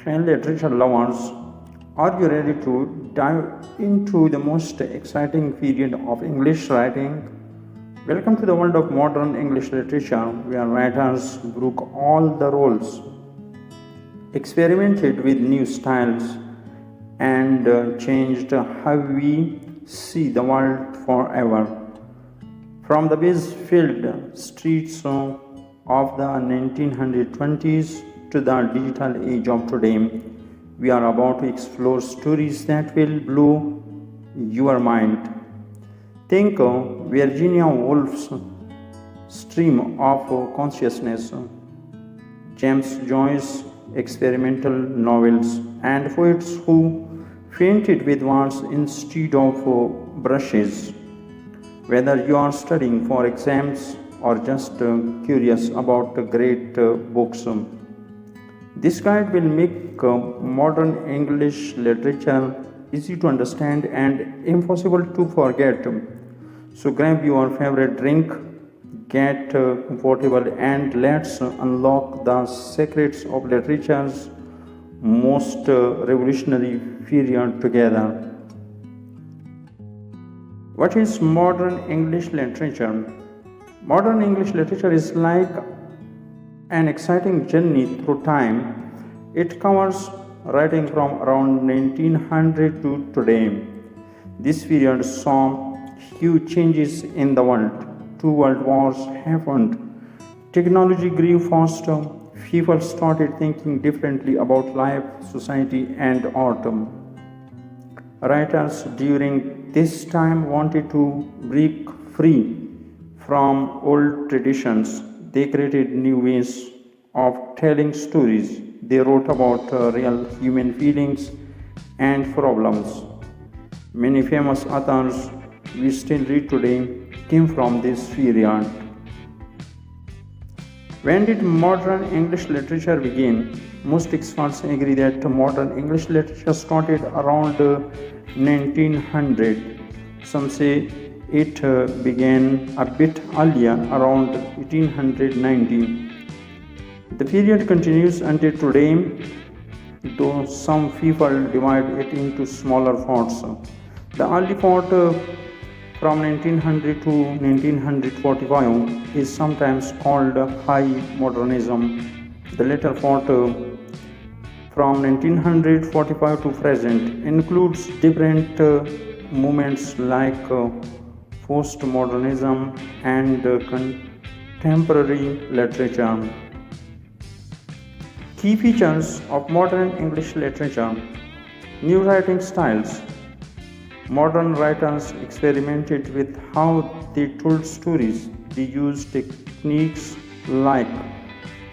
Hey, literature lovers, are you ready to dive into the most exciting period of English writing? Welcome to the world of modern English literature, where writers broke all the rules, experimented with new styles, and changed how we see the world forever. From the busy-filled streets of the 1920s to the digital age of today, we are about to explore stories that will blow your mind. Think Virginia Woolf's Stream of Consciousness, James Joyce's experimental novels, and poets who painted with words instead of brushes. Whether you are studying for exams or just curious about great books, this guide will make modern English literature easy to understand and impossible to forget. So grab your favorite drink, get comfortable, and let's unlock the secrets of literature's most revolutionary period together. What is modern English literature? Modern English literature is like an exciting journey through time. It covers writing from around 1900 to today. This period saw huge changes in the world. Two world wars happened. Technology grew faster. People started thinking differently about life, society, and art. Writers during this time wanted to break free from old traditions. They created new ways of telling stories. They wrote about real human feelings and problems. Many famous authors we still read today came from this period. When did modern English literature begin? Most experts agree that modern English literature started around 1900. Some say it began a bit earlier, around 1890. The period continues until today, though some people divide it into smaller parts. The early part from 1900 to 1945 is sometimes called High Modernism. The later part from 1945 to present includes different movements like postmodernism and contemporary literature. Key features of modern English literature: new writing styles. Modern writers experimented with how they told stories. They used techniques like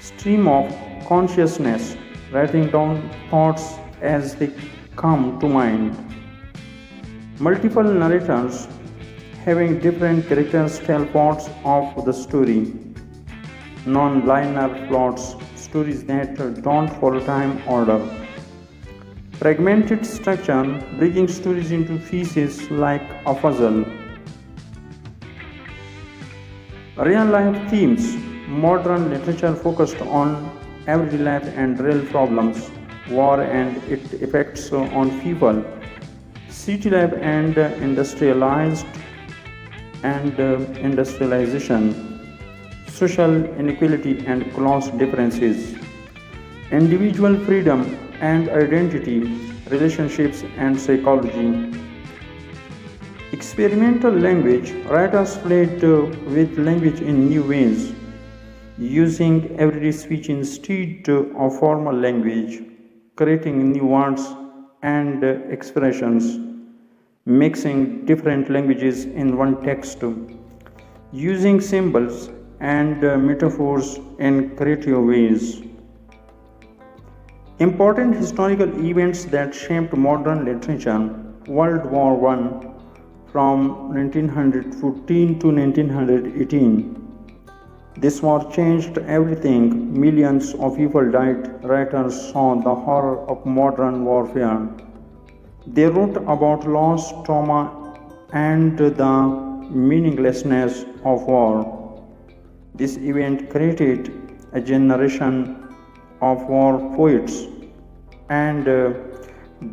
stream of consciousness, writing down thoughts as they come to mind. Multiple narrators, having different characters tell parts of the story. Non-linear plots, stories that don't follow time order. Fragmented structure, breaking stories into pieces like a puzzle. Real life themes. Modern literature focused on everyday life and real problems, war and its effects on people, city life and industrialization, social inequality and class differences, individual freedom and identity, relationships and psychology. Experimental language. Writers played with language in new ways, using everyday speech instead of formal language, creating new words and expressions, mixing different languages in one text, using symbols and metaphors in creative ways. Important historical events that shaped modern literature. World War I from 1914 to 1918. This war changed everything. Millions of people died. Writers saw the horror of modern warfare. They wrote about loss, trauma, and the meaninglessness of war. This event created a generation of war poets and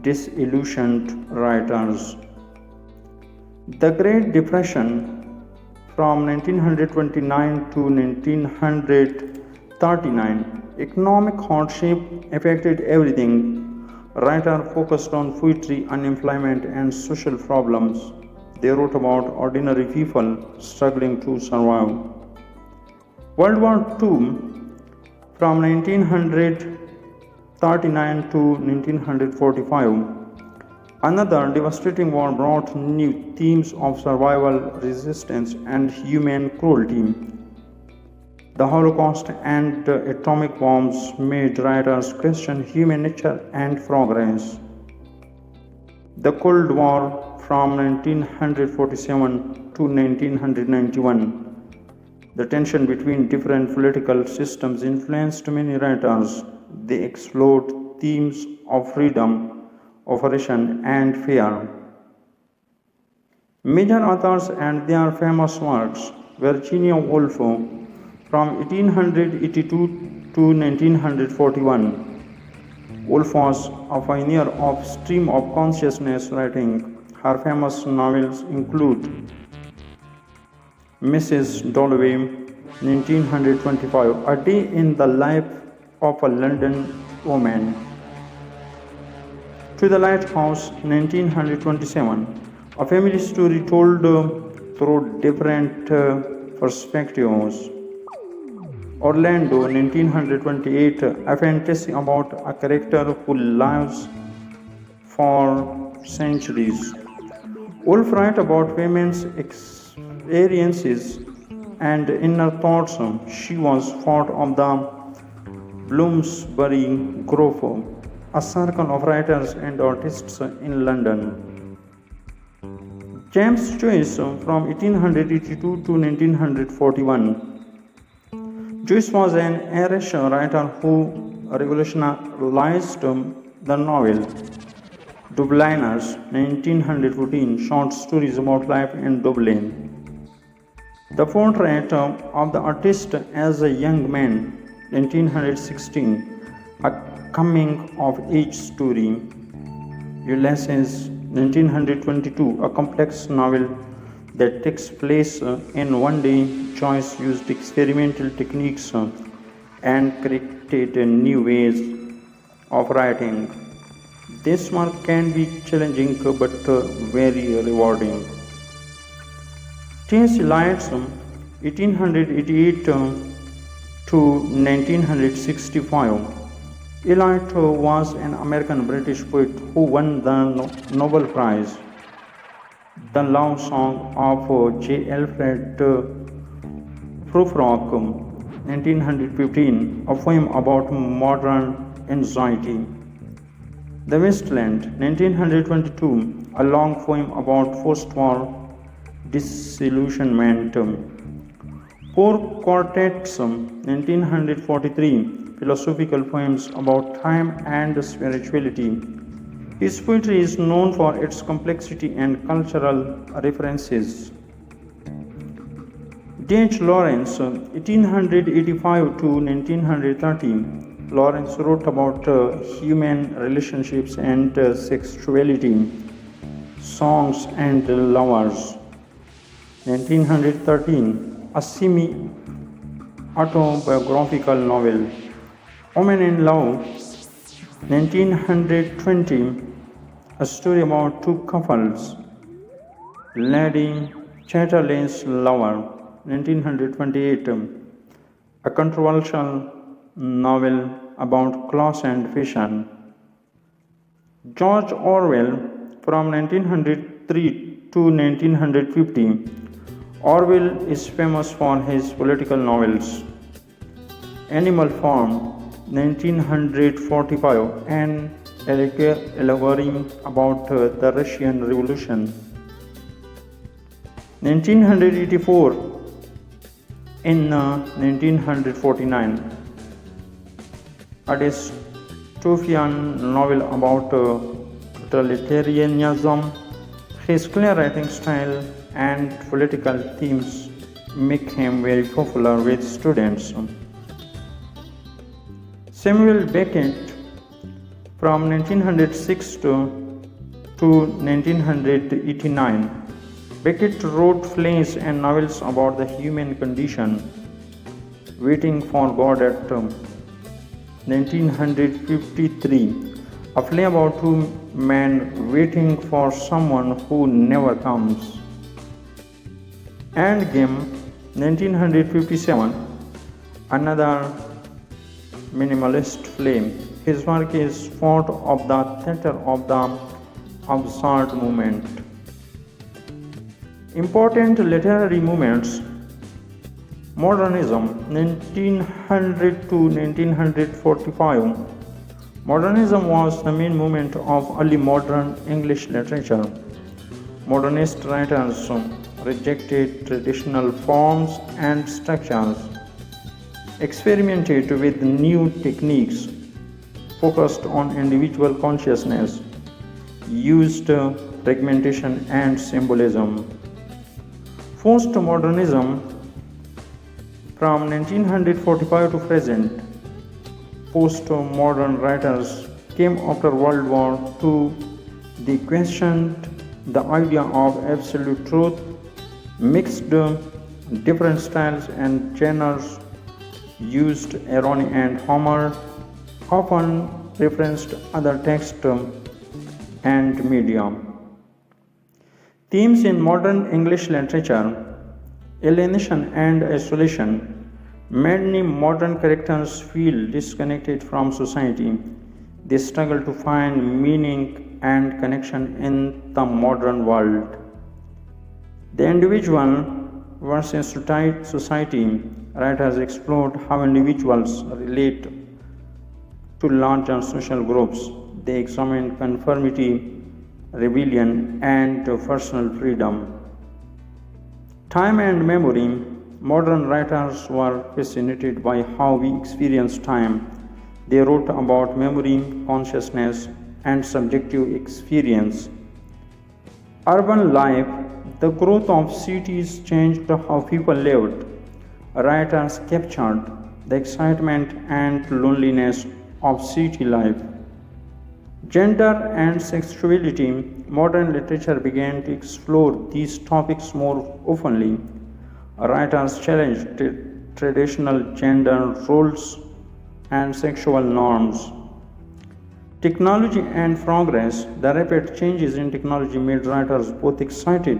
disillusioned writers. The Great Depression from 1929 to 1939, economic hardship affected everything. Writers focused on poverty, unemployment, and social problems. They wrote about ordinary people struggling to survive. World War II from 1939 to 1945. Another devastating war brought new themes of survival, resistance, and human cruelty. The Holocaust and atomic bombs made writers question human nature and progress. The Cold War from 1947 to 1991. The tension between different political systems influenced many writers. They explored themes of freedom, oppression, and fear. Major authors and their famous works: Virginia Woolf from 1882 to 1941. Woolf was a pioneer of stream of consciousness writing. Her famous novels include Mrs. Dalloway, 1925, A Day in the Life of a London Woman; To the Lighthouse, 1927, a family story told through different perspectives; Orlando, 1928, a fantasy about a character who lives for centuries. Woolf writes about women's experiences and inner thoughts. She was part of the Bloomsbury Grove, a circle of writers and artists in London. James Joyce from 1882 to 1941. Joyce was an Irish writer who revolutionized the novel. Dubliners, 1914, short stories about life in Dublin. The Portrait of the Artist as a Young Man, 1916, a coming-of-age story. Ulysses, 1922, a complex novel that takes place in one day. Joyce used experimental techniques and created new ways of writing. This work can be challenging but very rewarding. T.S. Eliot, 1888 to 1965. Eliot was an American-British poet who won the Nobel Prize. The Love Song of J. Alfred Prufrock, 1915, a poem about modern anxiety. The Wasteland, 1922, a long poem about post-war disillusionment. Four Quartets, 1943, philosophical poems about time and spirituality. His poetry is known for its complexity and cultural references. D.H. Lawrence, 1885 to 1930. Lawrence wrote about human relationships and sexuality, songs and lovers. 1913, a semi-autobiographical novel. Woman in Love, 1920, a story about two couples. Lady Chatterley's Lover, 1928, a controversial novel about class and fashion. George Orwell, from 1903 to 1950. Orwell is famous for his political novels. Animal Farm, 1945, an allegory about the Russian Revolution. 1984, in 1949, a dystopian novel about totalitarianism. His clear writing style and political themes make him very popular with students. Samuel Beckett, From 1906 to 1989, Beckett wrote plays and novels about the human condition. Waiting for God at 1953, a play about two men waiting for someone who never comes. Endgame, 1957, another minimalist play. His work is part of the theater of the absurd movement. Important literary movements: Modernism, 1900 to 1945. Modernism was the main movement of early modern English literature. Modernist writers rejected traditional forms and structures, experimented with new techniques, focused on individual consciousness, used fragmentation and symbolism. Postmodernism, from 1945 to present. Post-modern writers came after World War II. They questioned the idea of absolute truth, mixed different styles and genres, used irony and humor, often referenced other texts and media. Themes in modern English literature: alienation and isolation. Many modern characters feel disconnected from society. They struggle to find meaning and connection in the modern world. The individual versus society. Writers explored how individuals relate to larger social groups. They examined conformity, rebellion, and personal freedom. Time and memory. Modern writers were fascinated by how we experience time. They wrote about memory, consciousness, and subjective experience. Urban life. The growth of cities changed how people lived. Writers captured the excitement and loneliness of city life. Gender and sexuality. Modern literature began to explore these topics more openly. Writers challenged traditional gender roles and sexual norms. Technology and progress. The rapid changes in technology made writers both excited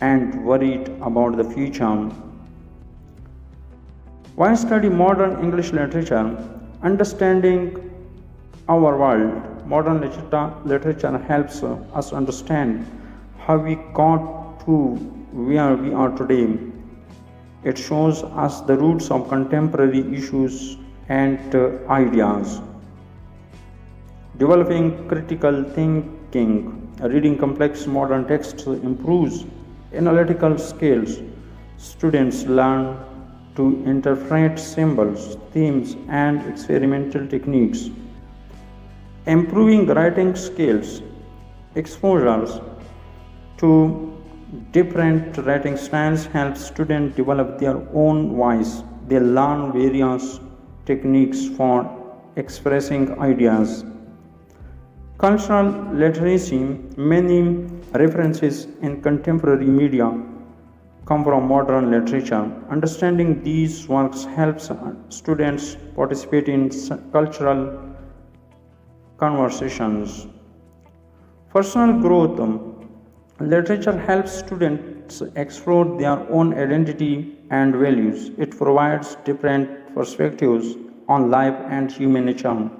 and worried about the future. Why study modern English literature? Understanding our world. Modern literature helps us understand how we got to where we are today. It shows us the roots of contemporary issues and ideas. Developing critical thinking. Reading complex modern texts improves analytical skills. Students learn to interpret symbols, themes, and experimental techniques. Improving writing skills. Exposures to different writing styles help students develop their own voice. They learn various techniques for expressing ideas. Cultural literacy. Many references in contemporary media come from modern literature. Understanding these works helps students participate in cultural conversations. Personal growth. Literature helps students explore their own identity and values. It provides different perspectives on life and human nature.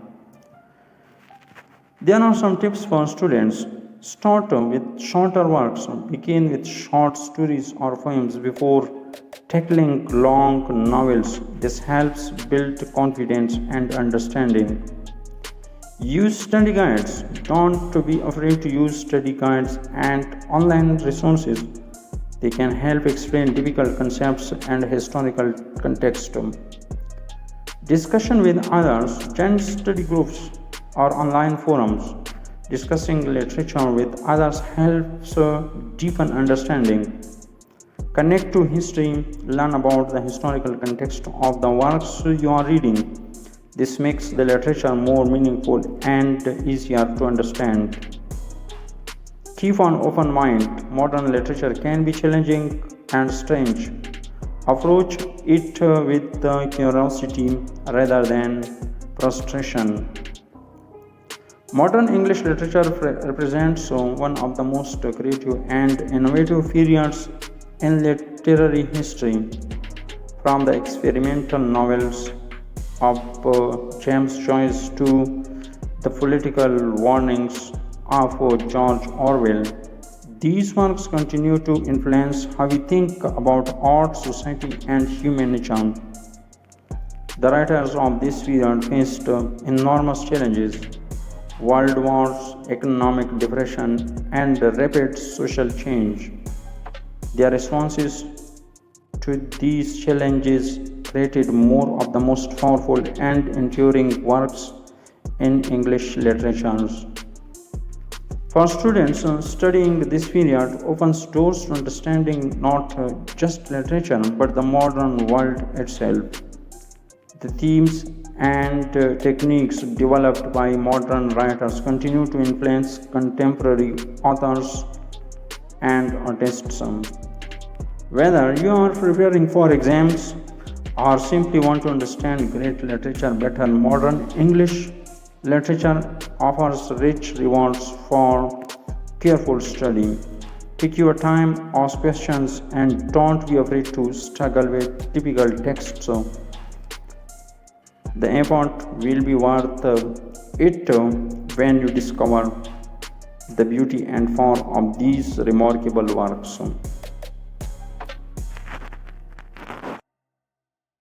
There are some tips for students. Start with shorter works. Begin with short stories or poems before tackling long novels. This helps build confidence and understanding. Use study guides. Don't be afraid to use study guides and online resources. They can help explain difficult concepts and historical context. Discussion with others. Join study groups or online forums. Discussing literature with others helps deepen understanding. Connect to history. Learn about the historical context of the works you are reading. This makes the literature more meaningful and easier to understand. Keep an open mind. Modern literature can be challenging and strange. Approach it with curiosity rather than frustration. Modern English literature represents one of the most creative and innovative periods in literary history, from the experimental novels of James Joyce to the political warnings of George Orwell. These works continue to influence how we think about art, society, and human nature. The writers of this period faced enormous challenges: world wars, economic depression, and rapid social change. Their responses to these challenges created more of the most powerful and enduring works in English literature. For students, studying this period opens doors to understanding not just literature but the modern world itself. The themes and techniques developed by modern writers continue to influence contemporary authors and artists. Whether you are preparing for exams or simply want to understand great literature better, modern English literature offers rich rewards for careful study. Take your time, ask questions, and don't be afraid to struggle with difficult texts. The effort will be worth it when you discover the beauty and form of these remarkable works.